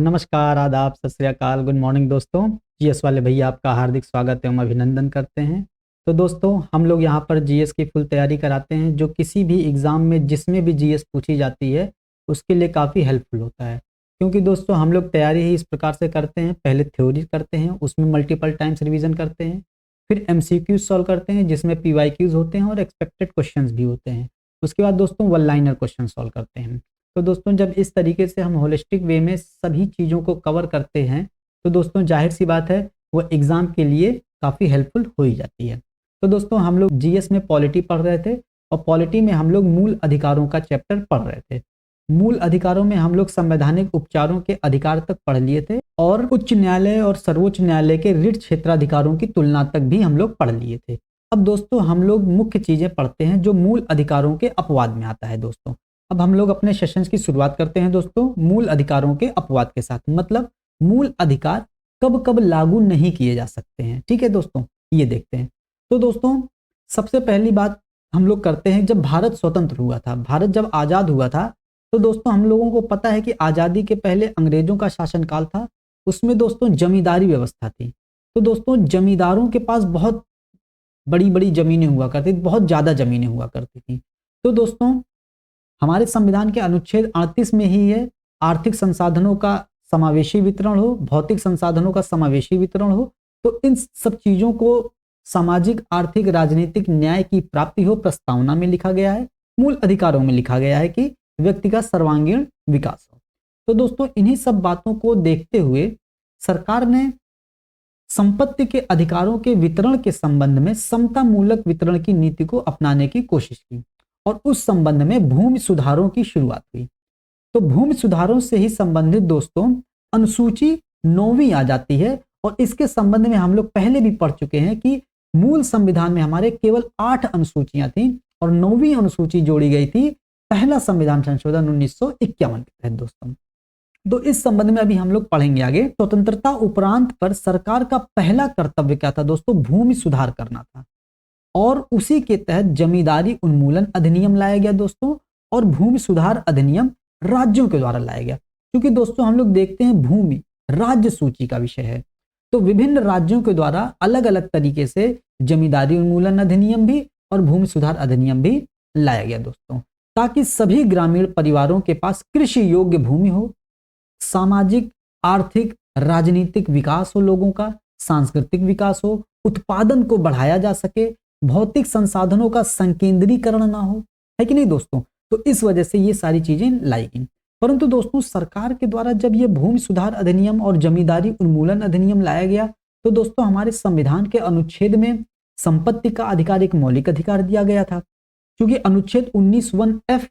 नमस्कार, आदाब, सत श्री अकाल, गुड मॉर्निंग दोस्तों। जीएस वाले भैया आपका हार्दिक स्वागत एवं अभिनंदन करते हैं। तो दोस्तों हम लोग यहाँ पर जीएस की फुल तैयारी कराते हैं, जो किसी भी एग्ज़ाम में जिसमें भी जीएस पूछी जाती है उसके लिए काफ़ी हेल्पफुल होता है। क्योंकि दोस्तों हम लोग तैयारी ही इस प्रकार से करते हैं, पहले थ्योरी करते हैं, उसमें मल्टीपल टाइम्स रिवीजन करते हैं, फिर एमसीक्यूज सॉल्व करते हैं जिसमें पीवाईक्यूज होते हैं और एक्सपेक्टेड क्वेश्चंस भी होते हैं। उसके बाद दोस्तों वन लाइनर क्वेश्चन सॉल्व करते हैं। तो दोस्तों जब इस तरीके से हम होलिस्टिक वे में सभी चीज़ों को कवर करते हैं तो दोस्तों जाहिर सी बात है वो एग्ज़ाम के लिए काफ़ी हेल्पफुल हो ही जाती है। तो दोस्तों हम लोग जीएस में पॉलिटी पढ़ रहे थे और पॉलिटी में हम लोग मूल अधिकारों का चैप्टर पढ़ रहे थे। मूल अधिकारों में हम लोग संवैधानिक उपचारों के अधिकार तक पढ़ लिए थे और उच्च न्यायालय और सर्वोच्च न्यायालय के रिट क्षेत्राधिकारों की तुलना तक भी हम लोग पढ़ लिए थे। अब दोस्तों हम लोग मुख्य चीज़ें पढ़ते हैं जो मूल अधिकारों के अपवाद में आता है। दोस्तों अब हम लोग अपने सेशंस की शुरुआत करते हैं दोस्तों मूल अधिकारों के अपवाद के साथ, मतलब मूल अधिकार कब कब लागू नहीं किए जा सकते हैं। ठीक है दोस्तों, ये देखते हैं। तो दोस्तों सबसे पहली बात हम लोग करते हैं, जब भारत स्वतंत्र हुआ था, भारत जब आज़ाद हुआ था, तो दोस्तों हम लोगों को पता है कि आज़ादी के पहले अंग्रेजों का शासनकाल था। उसमें दोस्तों जमींदारी व्यवस्था थी। तो दोस्तों जमींदारों के पास बहुत बड़ी बड़ी जमीनें हुआ करती थी, बहुत ज़्यादा जमीनें हुआ करती थी। तो दोस्तों हमारे संविधान के अनुच्छेद 38 में ही है, आर्थिक संसाधनों का समावेशी वितरण हो, भौतिक संसाधनों का समावेशी वितरण हो। तो इन सब चीज़ों को सामाजिक, आर्थिक, राजनीतिक न्याय की प्राप्ति हो, प्रस्तावना में लिखा गया है। मूल अधिकारों में लिखा गया है कि व्यक्ति का सर्वांगीण विकास हो। तो दोस्तों इन्हीं सब बातों को देखते हुए सरकार ने संपत्ति के अधिकारों के वितरण के संबंध में समतामूलक वितरण की नीति को अपनाने की कोशिश की और उस संबंध में भूमि सुधारों की शुरुआत हुई। तो भूमि सुधारों से ही संबंधित दोस्तों अनुसूची 9वीं आ जाती है और इसके संबंध में हम लोग पहले भी पढ़ चुके हैं कि मूल संविधान में हमारे केवल 8 अनुसूचियां थीं और 9वीं अनुसूची जोड़ी गई थी पहला संविधान संशोधन 1951 के तहत दोस्तों। तो इस संबंध में अभी हम लोग पढ़ेंगे आगे। स्वतंत्रता उपरांत पर सरकार का पहला कर्तव्य क्या था दोस्तों? भूमि सुधार करना था और उसी के तहत जमींदारी उन्मूलन अधिनियम लाया गया दोस्तों और भूमि सुधार अधिनियम राज्यों के द्वारा लाया गया। क्योंकि दोस्तों हम लोग देखते हैं भूमि राज्य सूची का विषय है, तो विभिन्न राज्यों के द्वारा अलग अलग तरीके से जमींदारी उन्मूलन अधिनियम भी और भूमि सुधार अधिनियम भी लाया गया दोस्तों, ताकि सभी ग्रामीण परिवारों के पास कृषि योग्य भूमि हो, सामाजिक, आर्थिक, राजनीतिक विकास हो, लोगों का सांस्कृतिक विकास हो, उत्पादन को बढ़ाया जा सके, भौतिक संसाधनों का संकेंद्रीकरण ना हो, है कि नहीं दोस्तों। तो इस वजह से ये सारी चीजें लाई गई। परंतु दोस्तों सरकार के द्वारा जब ये भूमि सुधार अधिनियम और जमींदारी उन्मूलन अधिनियम लाया गया तो दोस्तों हमारे संविधान के अनुच्छेद में संपत्ति का अधिकार एक मौलिक अधिकार दिया गया था। क्योंकि अनुच्छेद 19(1)(f)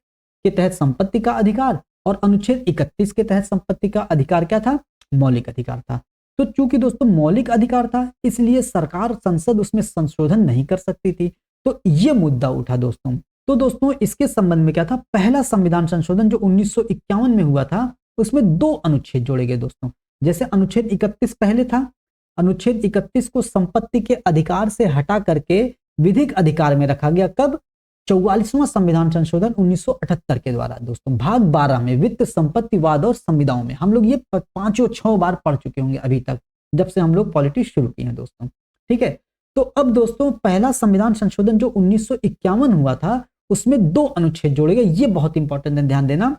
के तहत संपत्ति का अधिकार और अनुच्छेद 31 के तहत संपत्ति का अधिकार क्या था? मौलिक अधिकार था। तो चूंकि दोस्तों मौलिक अधिकार था इसलिए सरकार, संसद उसमें संशोधन नहीं कर सकती थी। तो ये मुद्दा उठा दोस्तों। तो दोस्तों इसके संबंध में क्या था? पहला संविधान संशोधन जो 1951 में हुआ था उसमें 2 अनुच्छेद जोड़े गए दोस्तों। जैसे अनुच्छेद 31 पहले था, अनुच्छेद 31 को संपत्ति के अधिकार से हटा करके विधिक अधिकार में रखा गया। कब? 44वां संविधान संशोधन 1978 के द्वारा दोस्तों। भाग 12 में वित्त, संपत्ति, वाद और संविदाओं में हम लोग ये 5-6 बार पढ़ चुके होंगे अभी तक, जब से हम लोग पॉलिटिक्स शुरू किए हैं दोस्तों। ठीक है, तो अब दोस्तों पहला संविधान संशोधन जो 1951 हुआ था उसमें 2 अनुच्छेद जोड़े गए। ये बहुत इंपॉर्टेंट है, ध्यान देना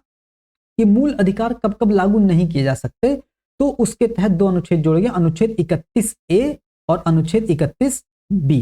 कि मूल अधिकार कब कब लागू नहीं किए जा सकते। तो उसके तहत 2 अनुच्छेद जोड़े गए, अनुच्छेद 31A और अनुच्छेद 31B।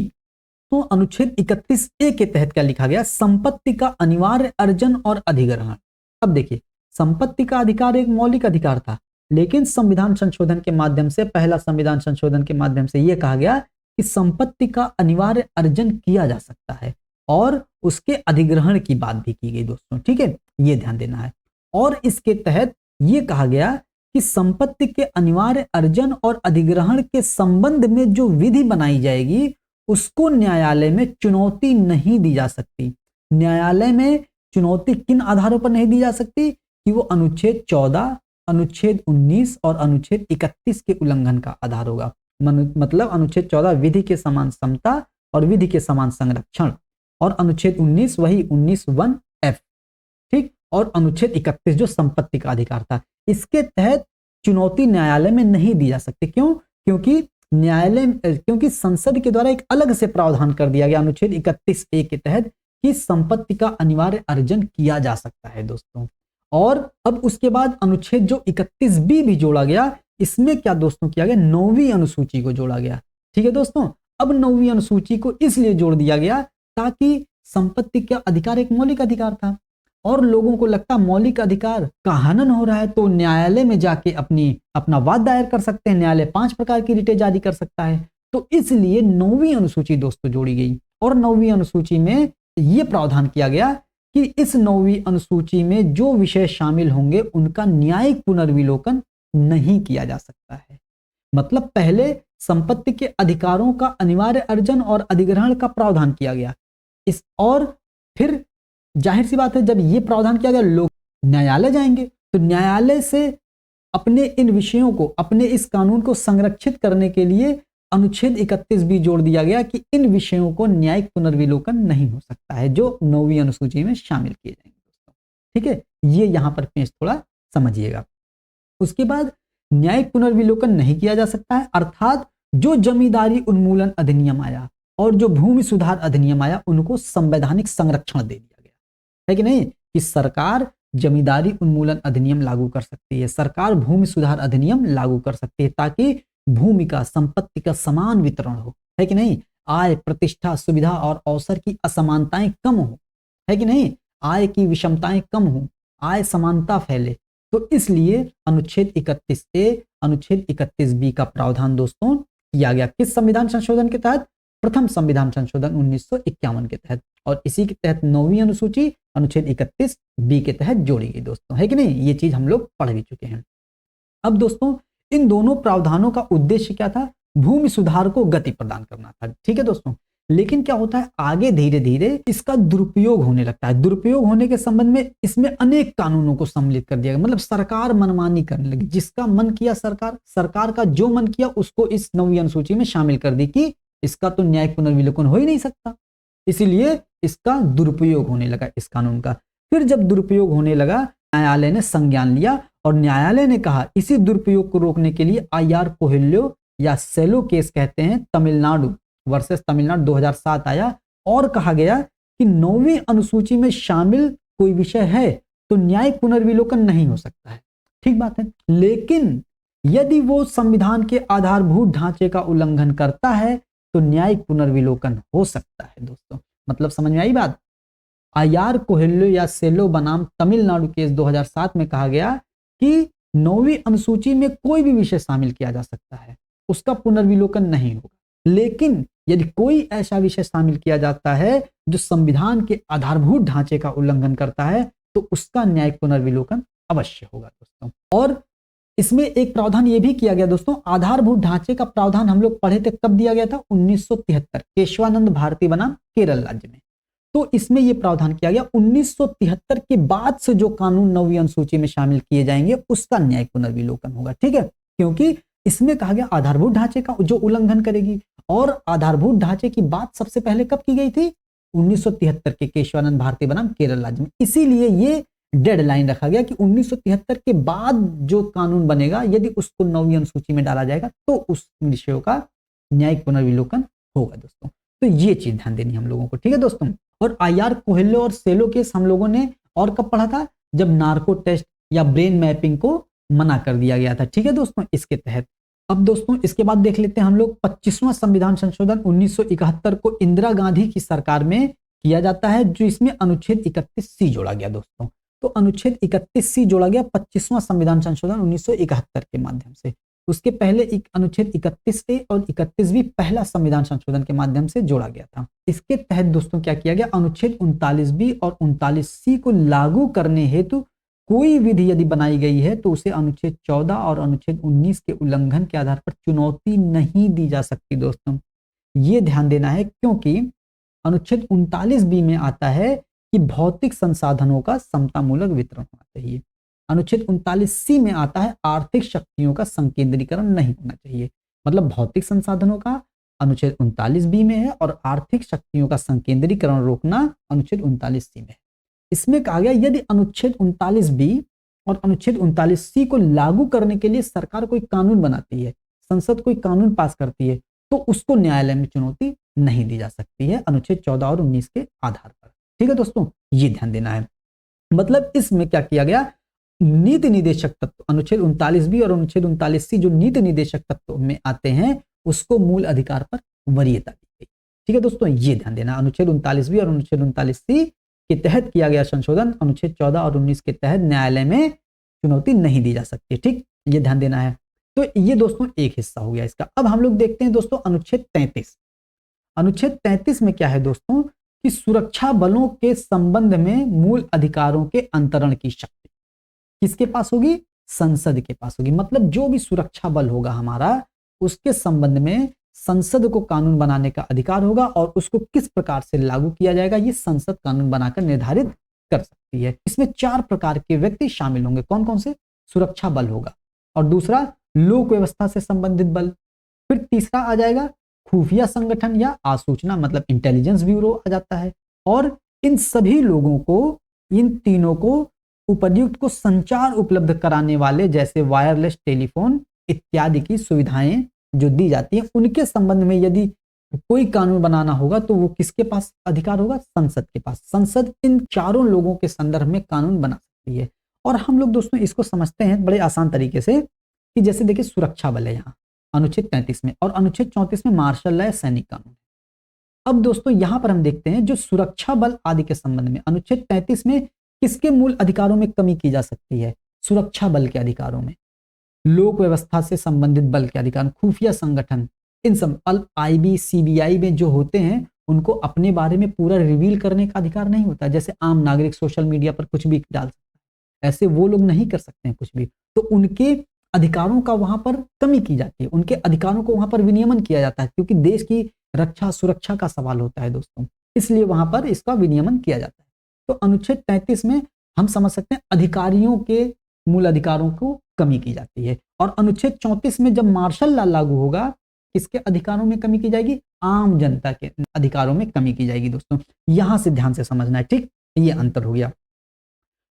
तो अनुच्छेद 31A के तहत क्या लिखा गया? संपत्ति का अनिवार्य अर्जन और अधिग्रहण। अब देखिए, संपत्ति का अधिकार एक मौलिक अधिकार था, लेकिन संविधान संशोधन के माध्यम से, पहला संविधान संशोधन के माध्यम से यह कहा गया कि संपत्ति का अनिवार्य अर्जन किया जा सकता है और उसके अधिग्रहण की बात भी की गई दोस्तों। ठीक है, ये ध्यान देना है। और इसके तहत यह कहा गया कि संपत्ति के अनिवार्य अर्जन और अधिग्रहण के संबंध में जो विधि बनाई जाएगी उसको न्यायालय में चुनौती नहीं दी जा सकती। न्यायालय में चुनौती किन आधारों पर नहीं दी जा सकती? कि वो अनुच्छेद 14, अनुच्छेद 19 और अनुच्छेद 31 के उल्लंघन का आधार होगा। मतलब अनुच्छेद 14 विधि के समान समता और विधि के समान संरक्षण, और अनुच्छेद 19 वही 19(1)(f), ठीक, और अनुच्छेद 31 जो संपत्ति का अधिकार था। इसके तहत चुनौती न्यायालय में नहीं दी जा सकती। क्यों? क्योंकि संसद के द्वारा एक अलग से प्रावधान कर दिया गया अनुच्छेद 31A के तहत कि संपत्ति का अनिवार्य अर्जन किया जा सकता है दोस्तों। और अब उसके बाद अनुच्छेद जो 31B भी जोड़ा गया, इसमें क्या दोस्तों किया गया, 9वीं अनुसूची को जोड़ा गया। ठीक है दोस्तों, अब 9वीं अनुसूची को इसलिए जोड़ दिया गया ताकि संपत्ति का अधिकार एक मौलिक अधिकार था और लोगों को लगता मौलिक अधिकार का हनन हो रहा है तो न्यायालय में जाके अपना वाद दायर कर सकते हैं, न्यायालय 5 प्रकार की रिटें जारी कर सकता है। तो इसलिए 9वीं अनुसूची दोस्तों जोड़ी गई और 9वीं अनुसूची में यह प्रावधान किया गया कि इस 9वीं अनुसूची में जो विषय शामिल होंगे उनका न्यायिक पुनर्विलोकन नहीं किया जा सकता है। मतलब पहले संपत्ति के अधिकारों का अनिवार्य अर्जन और अधिग्रहण का प्रावधान किया गया, और फिर जाहिर सी बात है जब यह प्रावधान किया गया लोग न्यायालय जाएंगे तो न्यायालय से अपने इन विषयों को, अपने इस कानून को संरक्षित करने के लिए अनुच्छेद 31 भी जोड़ दिया गया कि इन विषयों को न्यायिक पुनर्विलोकन नहीं हो सकता है जो 9वीं अनुसूची में शामिल किए जाएंगे दोस्तों। ठीक है, ये यहां पर पेश थोड़ा समझिएगा। उसके बाद न्यायिक पुनर्विलोकन नहीं किया जा सकता है, अर्थात जो जमींदारी उन्मूलन अधिनियम आया और जो भूमि सुधार अधिनियम आया उनको संवैधानिक संरक्षण दे दिया गया है कि नहीं, कि सरकार जमींदारी उन्मूलन अधिनियम लागू कर सकती है, सरकार भूमि सुधार अधिनियम लागू कर सकती है ताकि भूमि का, संपत्ति का समान वितरण हो, है कि नहीं, आय, प्रतिष्ठा, सुविधा और अवसर की असमानताएं कम हो, है कि नहीं, आय की विषमताएं कम हो, आय समानता फैले। तो इसलिए अनुच्छेद 31A, अनुच्छेद 31B का प्रावधान दोस्तों किया गया किस संविधान संशोधन के तहत, प्रथम संविधान संशोधन 1951 के तहत, और इसी के तहत 9वीं अनुसूची अनुच्छेद 31B के तहत जोड़ी गई दोस्तों, है कि नहीं, ये चीज हम लोग पढ़ भी चुके हैं। अब दोस्तों इन दोनों प्रावधानों का उद्देश्य क्या था, भूमि सुधार को गति प्रदान करना था। ठीक है दोस्तों, लेकिन क्या होता है आगे धीरे धीरे इसका दुरुपयोग होने लगता है। दुरुपयोग होने के संबंध में इसमें अनेक कानूनों को सम्मिलित कर दिया गया, मतलब सरकार मनमानी करने लगी, जिसका मन किया सरकार का जो मन किया उसको इस 9वीं अनुसूची में शामिल कर दी कि इसका तो न्यायिक पुनर्विलोकन हो ही नहीं सकता, इसीलिए इसका दुरुपयोग होने लगा इस कानून का। फिर जब दुरुपयोग होने लगा न्यायालय ने संज्ञान लिया और न्यायालय ने कहा इसी दुरुपयोग को रोकने के लिए IR कोहिल्यो या सेलो केस कहते हैं, तमिलनाडु वर्सेस तमिलनाडु 2007 आया और कहा गया कि 9वीं अनुसूची में शामिल कोई विषय है तो न्यायिक पुनर्विलोकन नहीं हो सकता है। ठीक बात है, लेकिन यदि वो संविधान के आधारभूत ढांचे का उल्लंघन करता है तो न्यायिक पुनर्विलोकन हो सकता है दोस्तों। मतलब समझ में आई बात। IR कोहिल्यो या सेलो बनाम तमिलनाडु केस 2007 में कहा गया कि 9वीं अनुसूची में कोई भी विषय शामिल किया जा सकता है, उसका पुनर्विलोकन नहीं होगा, लेकिन यदि कोई ऐसा विषय शामिल किया जाता है जो संविधान के आधारभूत ढांचे का उल्लंघन करता है तो उसका न्यायिक पुनर्विलोकन अवश्य होगा दोस्तों। और इसमें एक प्रावधान यह भी किया गया दोस्तों, आधारभूत ढांचे का प्रावधान हम लोग पढ़े थे, कब दिया गया था, 1973 केशवानंद भारती बनाम केरल राज्य में। तो इसमें यह प्रावधान किया गया 1973 के बाद से जो कानून 9वीं अनुसूची में शामिल किए जाएंगे उसका न्यायिक पुनर्विलोकन होगा। ठीक है, क्योंकि इसमें कहा गया आधारभूत ढांचे का जो उल्लंघन करेगी, और आधारभूत ढांचे की बात सबसे पहले कब की गई थी, 1973 के केशवानंद भारती बनाम केरल राज्य में। इसीलिए ये डेडलाइन रखा गया कि 1973 के बाद जो कानून बनेगा यदि उसको 9वीं अनुसूची में डाला जाएगा तो उस विषयों का न्यायिक पुनर्विलोकन होगा दोस्तों। तो ये चीज ध्यान देनी हम लोगों को। ठीक है दोस्तों, और IR कोहिल्यो और सेलो केस हम लोगों ने और कब पढ़ा था, जब नार्को टेस्ट या ब्रेन मैपिंग को मना कर दिया गया था। ठीक है दोस्तों, इसके तहत। अब दोस्तों इसके बाद देख लेते हैं हम लोग 25वां संविधान संशोधन 1971 को इंदिरा गांधी की सरकार में किया जाता है, जो इसमें अनुच्छेद 31C जोड़ा गया दोस्तों। तो अनुच्छेद 31C जोड़ा गया 25वां संविधान संशोधन 1971 के माध्यम से। उसके पहले एक अनुच्छेद 31A और 31B पहला संविधान संशोधन के माध्यम से जोड़ा गया था। इसके तहत दोस्तों क्या किया गया, अनुच्छेद 39B और 39C को लागू करने हेतु कोई विधि यदि बनाई गई है तो उसे अनुच्छेद 14 और अनुच्छेद 19 के उल्लंघन के आधार पर चुनौती नहीं दी जा सकती दोस्तों। ये ध्यान देना है, क्योंकि अनुच्छेद 39B में आता है कि भौतिक संसाधनों का समतामूलक वितरण होना चाहिए। अनुच्छेद 39C में आता है आर्थिक शक्तियों का संकेंद्रीकरण नहीं होना चाहिए। मतलब भौतिक संसाधनों का अनुच्छेद 39B में है और आर्थिक शक्तियों का संकेंद्रीकरण रोकना अनुच्छेद 39C में है। इसमें कहा गया यदि अनुच्छेद 39B और अनुच्छेद 39C को लागू करने के लिए सरकार कोई कानून बनाती है, संसद कोई कानून पास करती है, तो उसको न्यायालय में चुनौती नहीं दी जा सकती है अनुच्छेद 14 और 19 के आधार पर। ठीक है दोस्तों, ये ध्यान देना है। मतलब इसमें क्या किया गया, नीति निदेशक तत्व अनुच्छेद 39B और अनुच्छेद 39C जो नीति निदेशक तत्व में आते हैं उसको मूल अधिकार पर वरीयता दी गई। ठीक है दोस्तों, ये ध्यान देना, अनुच्छेद 39B और अनुच्छेद 39C के तहत किया गया संशोधन अनुच्छेद 14 और 19 के तहत न्यायालय में चुनौती नहीं दी जा सकती। ठीक, ये ध्यान देना है। तो ये दोस्तों एक हिस्सा हो गया इसका। अब हम लोग देखते हैं दोस्तों अनुच्छेद 33। अनुच्छेद 33 में क्या है दोस्तों कि सुरक्षा बलों के संबंध में मूल अधिकारों के अंतरण की शक्ति किसके पास होगी, संसद के पास होगी। मतलब जो भी सुरक्षा बल होगा हमारा, उसके संबंध में संसद को कानून बनाने का अधिकार होगा और उसको किस प्रकार से लागू किया जाएगा ये संसद कानून बनाकर निर्धारित कर सकती है। इसमें 4 प्रकार के व्यक्ति शामिल होंगे। कौन कौन से, सुरक्षा बल होगा, और दूसरा लोक व्यवस्था से संबंधित बल, फिर तीसरा आ जाएगा खुफिया संगठन या आसूचना मतलब इंटेलिजेंस ब्यूरो आ जाता है, और इन सभी लोगों को, इन तीनों को उपर्युक्त को संचार उपलब्ध कराने वाले जैसे वायरलेस टेलीफोन इत्यादि की सुविधाएं जो दी जाती हैं उनके संबंध में यदि कोई कानून बनाना होगा तो वो किसके पास अधिकार होगा, संसद के पास। संसद इन चारों लोगों के संदर्भ में कानून बना सकती है। और हम लोग दोस्तों इसको समझते हैं बड़े आसान तरीके से कि जैसे देखिए सुरक्षा बल है यहाँ अनुच्छेद 33 में, और अनुच्छेद 34 में मार्शल लॉ सैनिक कानून। अब दोस्तों यहां पर हम देखते हैं जो सुरक्षा बल आदि के संबंध में अनुच्छेद 33 में किसके मूल अधिकारों में कमी की जा सकती है, सुरक्षा बल के अधिकारों में, लोक व्यवस्था से संबंधित बल के अधिकार, खुफिया संगठन, इन सब IB CBI में जो होते हैं उनको अपने बारे में पूरा रिवील करने का अधिकार नहीं होता। जैसे आम नागरिक सोशल मीडिया पर कुछ भी डाल सकता है, ऐसे वो लोग नहीं कर सकते हैं कुछ भी, तो उनके अधिकारों का वहां पर कमी की जाती है, उनके अधिकारों को वहां पर विनियमन किया जाता है, क्योंकि देश की रक्षा सुरक्षा का सवाल होता है दोस्तों, इसलिए वहां पर इसका विनियमन किया जाता है। तो अनुच्छेद 33 में हम समझ सकते हैं अधिकारियों के मूल अधिकारों को कमी की जाती है। और अनुच्छेद 34 में जब मार्शल लॉ लागू होगा किसके अधिकारों में कमी की जाएगी, आम जनता के अधिकारों में कमी की जाएगी। दोस्तों यहां से ध्यान से समझना है, ठीक, ये अंतर हो गया।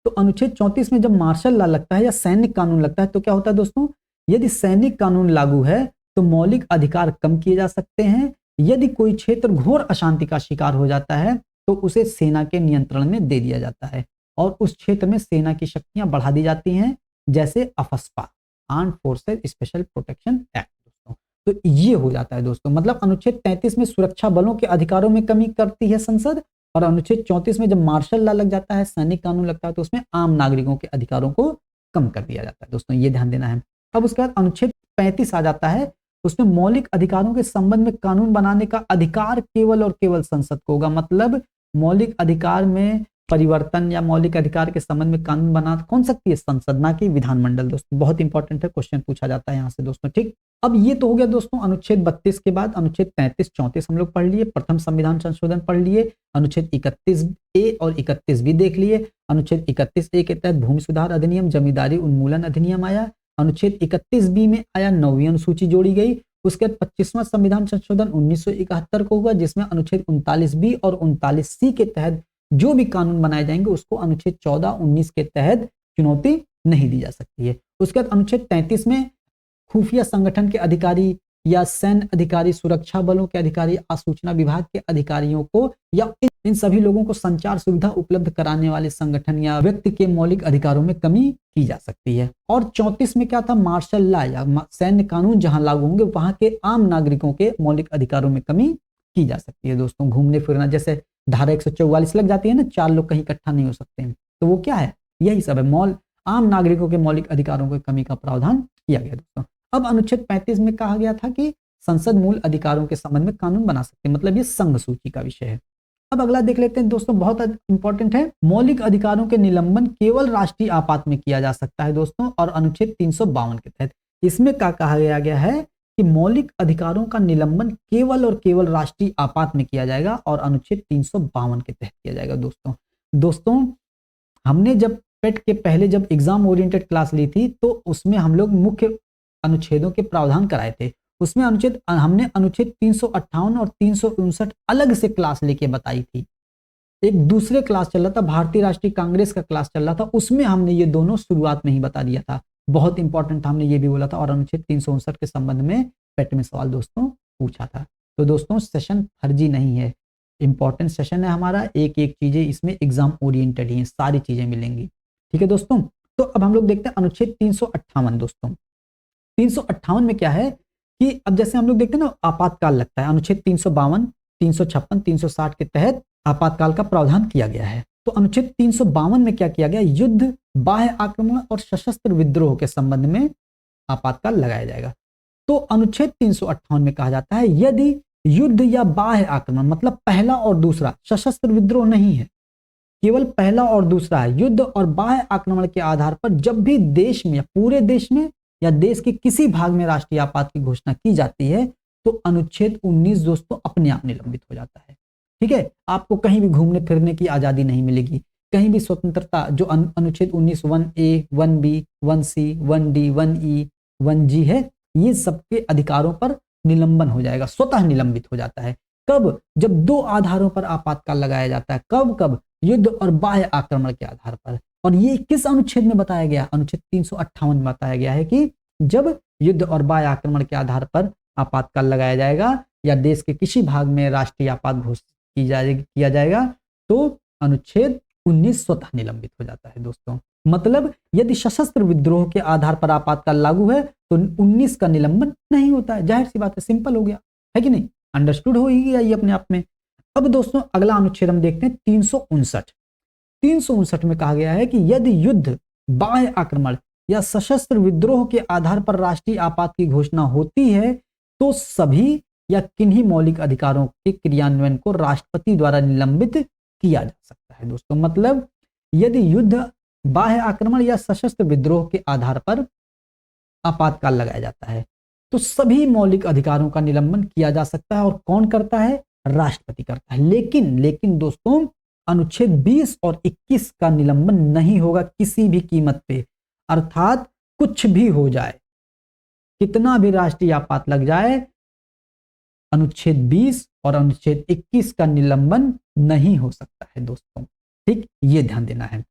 तो अनुच्छेद 34 में जब मार्शल लॉ लगता है या सैनिक कानून लगता है तो क्या होता है दोस्तों, यदि सैनिक कानून लागू है तो मौलिक अधिकार कम किए जा सकते हैं। यदि कोई क्षेत्र घोर अशांति का शिकार हो जाता है तो उसे सेना के नियंत्रण में दे दिया जाता है और उस क्षेत्र में सेना की शक्तियां बढ़ा दी जाती हैं, जैसे AFSPA, armed forces special protection act. दोस्तों तो ये हो जाता है दोस्तों, मतलब अनुच्छेद 33 में सुरक्षा बलों के अधिकारों में कमी करती है संसद, और अनुच्छेद 34 में जब मार्शल लॉ लग जाता है, सैनिक कानून लगता है, तो उसमें आम नागरिकों के अधिकारों को कम कर दिया जाता है। दोस्तों ये ध्यान देना है। अब उसके बाद अनुच्छेद 35 आ जाता है, उसमें मौलिक अधिकारों के संबंध में कानून बनाने का अधिकार केवल और केवल संसद को होगा। मतलब मौलिक अधिकार में परिवर्तन या मौलिक अधिकार के संबंध में कानून बना कौन सकती है, संसद, ना कि विधानमंडल। दोस्तों बहुत इंपॉर्टेंट है, क्वेश्चन पूछा जाता है यहाँ से दोस्तों, ठीक। अब ये तो हो गया दोस्तों अनुच्छेद 32 के बाद अनुच्छेद 33 34 हम लोग पढ़ लिए, प्रथम संविधान संशोधन पढ़ लिए, अनुच्छेद 31A और 31B देख लिए। अनुच्छेद 31A के तहत भूमि सुधार अधिनियम, जमींदारी उन्मूलन अधिनियम आया। अनुच्छेद 31B में आया 9वीं अनुसूची जोड़ी गई। उसके बाद 25वां संविधान संशोधन 1971 को हुआ, जिसमें अनुच्छेद 39B और 39C के तहत जो भी कानून बनाए जाएंगे उसको अनुच्छेद 14 19 के तहत चुनौती नहीं दी जा सकती है। उसके बाद अनुच्छेद 33 में खुफिया संगठन के अधिकारी या सैन्य अधिकारी, सुरक्षा बलों के अधिकारी, आसूचना विभाग के अधिकारियों को या इन सभी लोगों को संचार सुविधा उपलब्ध कराने वाले संगठन या व्यक्ति के मौलिक अधिकारों में कमी की जा सकती है। और 34 में क्या था, मार्शल लॉ या सैन्य कानून जहां लागू होंगे वहां के आम नागरिकों के मौलिक अधिकारों में कमी की जा सकती है। दोस्तों घूमने फिरना, जैसे धारा 144 लग जाती है ना, 4 लोग कहीं इकट्ठा नहीं हो सकते हैं, तो वो क्या है, यही सब है, आम नागरिकों के मौलिक अधिकारों की कमी का प्रावधान किया गया। दोस्तों अब अनुच्छेद 35 में कहा गया था कि संसद मूल अधिकारों के संबंध में कानून बना सकते हैं, मतलब ये संघ सूची का विषय है। अब अगला देख लेते हैं दोस्तों, बहुत इंपॉर्टेंट है, मौलिक अधिकारों के निलंबन केवल राष्ट्रीय आपात में किया जा सकता है दोस्तों। और अनुच्छेद 352 के तहत इसमें क्या कहा गया है कि मौलिक अधिकारों का निलंबन केवल और केवल राष्ट्रीय आपात में किया जाएगा और अनुच्छेद 352 के तहत किया जाएगा। दोस्तों हमने जब पेट के पहले जब एग्जाम ओरिएंटेड क्लास ली थी तो उसमें हम लोग मुख्य अनुच्छेदों के प्रावधान कराए थे। उसमें हमने अनुच्छेद 358 और 359 अलग से क्लास लेके बताई थी। एक दूसरे क्लास चल रहा था, भारतीय राष्ट्रीय कांग्रेस का क्लास चल रहा था, उसमें हमने ये दोनों शुरुआत में ही बता दिया था, बहुत इंपॉर्टेंट था, हमने ये भी बोला था। और अनुच्छेद 359 के संबंध में पेट में सवाल दोस्तों पूछा था। तो दोस्तों सेशन फर्जी नहीं है, इंपॉर्टेंट सेशन है हमारा, एक एक चीजें इसमें एग्जाम ओरिएंटेड ही है, सारी चीजें मिलेंगी। ठीक है दोस्तों, तो अब हम लोग देखते हैं अनुच्छेद 358 दोस्तों। 358 में क्या है कि अब जैसे हम लोग देखते हैं ना आपातकाल लगता है, अनुच्छेद 352, 356, 360 के तहत आपातकाल का प्रावधान किया गया है। तो अनुच्छेद 352 में क्या किया गया, युद्ध, बाह्य आक्रमण और सशस्त्र विद्रोह के संबंध में आपातकाल लगाया जाएगा। तो अनुच्छेद 358 में कहा जाता है यदि युद्ध या बाह्य आक्रमण, मतलब पहला और दूसरा, सशस्त्र विद्रोह नहीं है, केवल पहला और दूसरा है, युद्ध और बाह्य आक्रमण के आधार पर जब भी देश में या पूरे देश में या देश के किसी भाग में राष्ट्रीय आपात की घोषणा की जाती है तो अनुच्छेद 19 दोस्तों अपने आप निलंबित हो जाता है। ठीक है, आपको कहीं भी घूमने फिरने की आजादी नहीं मिलेगी, कहीं भी स्वतंत्रता, जो अनुच्छेद 19 1A, 1B, 1C, 1D, 1E, 1G है, ये सबके अधिकारों पर निलंबन हो जाएगा, स्वतः निलंबित हो जाता है। कब, जब दो आधारों पर आपातकाल लगाया जाता है, कब कब, युद्ध और बाह्य आक्रमण के आधार पर। और ये किस अनुच्छेद में बताया गया, अनुच्छेद 358 में बताया गया है कि जब युद्ध और बाह्य आक्रमण के आधार पर आपातकाल लगाया जाएगा या देश के किसी भाग में राष्ट्रीय आपात घोषित किया जाएगा तो अनुच्छेद 19 स्वतः निलंबित हो जाता है दोस्तों। मतलब यदि सशस्त्र विद्रोह के आधार पर आपातकाल लागू है तो 19 का निलंबन नहीं होता है, जाहिर सी बात है, सिंपल हो गया है कि नहीं, अंडरस्टूड हो ही गया ये अपने आप में। अब दोस्तों अगला अनुच्छेद हम देखते हैं 359। 359 में कहा गया है कि यदि युद्ध, बाह्य आक्रमण या सशस्त्र विद्रोह के आधार पर राष्ट्रीय आपात की घोषणा होती है तो सभी या किन्हीं मौलिक अधिकारों के क्रियान्वयन को राष्ट्रपति द्वारा निलंबित किया जा सकता है दोस्तों। मतलब यदि युद्ध, बाह्य आक्रमण या सशस्त्र विद्रोह के आधार पर आपातकाल लगाया जाता है तो सभी मौलिक अधिकारों का निलंबन किया जा सकता है। और कौन करता है, राष्ट्रपति करता है। लेकिन दोस्तों अनुच्छेद 20 और 21 का निलंबन नहीं होगा किसी भी कीमत पे, अर्थात कुछ भी हो जाए, कितना भी राष्ट्रीय आपात लग जाए, अनुच्छेद 20 और अनुच्छेद 21 का निलंबन नहीं हो सकता है दोस्तों। ठीक, ये ध्यान देना है।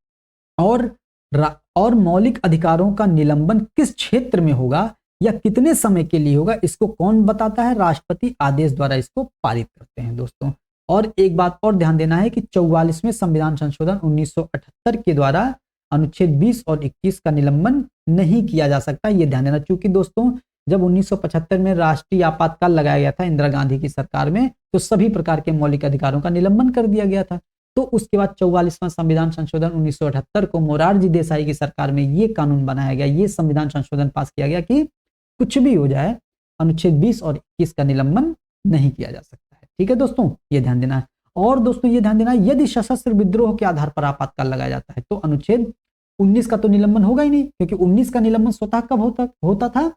और मौलिक अधिकारों का निलंबन किस क्षेत्र में होगा या कितने समय के लिए होगा, इसको कौन बताता है, राष्ट्रपति आदेश द्वारा इसको पारित करते हैं दोस्तों। और एक बात और ध्यान देना है कि 44वें संविधान संशोधन 1978 के द्वारा अनुच्छेद 20 और 21 का निलंबन नहीं किया जा सकता, ये ध्यान देना। चूंकि दोस्तों जब 1975 में राष्ट्रीय आपातकाल लगाया गया था इंदिरा गांधी की सरकार में तो सभी प्रकार के मौलिक अधिकारों का निलंबन कर दिया गया था। तो उसके बाद 44वां संविधान संशोधन 1978 को मोरारजी देसाई की सरकार में ये कानून बनाया गया, ये संविधान संशोधन पास किया गया कि कुछ भी हो जाए अनुच्छेद 20 और 21 का निलंबन नहीं किया जा सकता है। ठीक है दोस्तों, ये ध्यान देना है। और दोस्तों ये ध्यान देना है यदि सशस्त्र विद्रोह के आधार पर आपातकाल लगाया जाता है तो अनुच्छेद 19 का तो निलंबन होगा ही नहीं, क्योंकि 19 का निलंबन स्वतः कब होता था,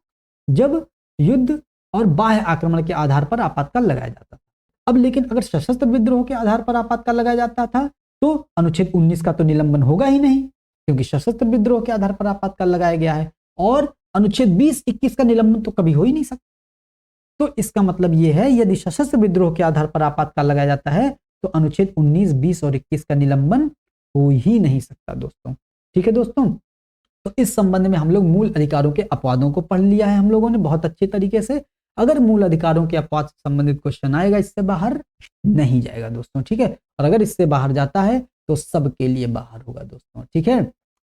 जब युद्ध और बाह्य आक्रमण के आधार पर आपातकाल लगाया जाता था। अब लेकिन अगर सशस्त्र विद्रोह के आधार पर आपातकाल लगाया जाता था तो अनुच्छेद 19 का तो निलंबन होगा ही नहीं, क्योंकि सशस्त्र विद्रोह के आधार पर आपातकाल लगाया गया है। और अनुच्छेद 20-21 का निलंबन तो कभी हो ही नहीं सकता। तो इसका मतलब यह है यदि सशस्त्र विद्रोह के आधार पर आपातकाल लगाया जाता है तो अनुच्छेद 19, 20 और 21 का निलंबन हो ही नहीं सकता दोस्तों। ठीक है दोस्तों, तो इस संबंध में हम लोग मूल अधिकारों के अपवादों को पढ़ लिया है हम लोगों ने बहुत अच्छे तरीके से। अगर मूल अधिकारों के अपवाद से संबंधित क्वेश्चन आएगा इससे बाहर नहीं जाएगा दोस्तों। ठीक है, और अगर इससे बाहर जाता है तो सबके लिए बाहर होगा दोस्तों। ठीक है,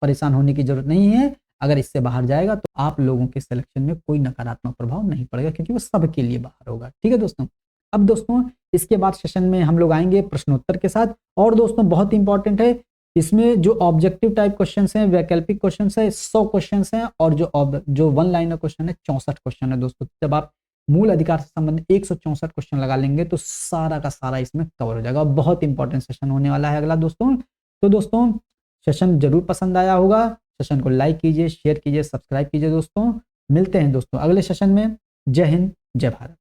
परेशान होने की जरूरत नहीं है। अगर इससे बाहर जाएगा तो आप लोगों के सिलेक्शन में कोई नकारात्मक प्रभाव नहीं पड़ेगा, क्योंकि वो सबके लिए बाहर होगा। ठीक है दोस्तों, अब दोस्तों इसके बाद सेशन में हम लोग आएंगे प्रश्नोत्तर के साथ। और दोस्तों बहुत इंपॉर्टेंट है, इसमें जो ऑब्जेक्टिव टाइप क्वेश्चंस हैं, वैकल्पिक क्वेश्चंस है 100 क्वेश्चंस हैं, और जो वन लाइनर क्वेश्चन है 64 क्वेश्चन है दोस्तों। जब आप मूल अधिकार से संबंधित 164 क्वेश्चन लगा लेंगे तो सारा का सारा इसमें कवर हो जाएगा। बहुत इंपॉर्टेंट सेशन होने वाला है अगला दोस्तों। तो दोस्तों सेशन जरूर पसंद आया होगा, सेशन को लाइक कीजिए, शेयर कीजिए, सब्सक्राइब कीजिए दोस्तों। मिलते हैं दोस्तों अगले सेशन में। जय हिंद, जय भारत।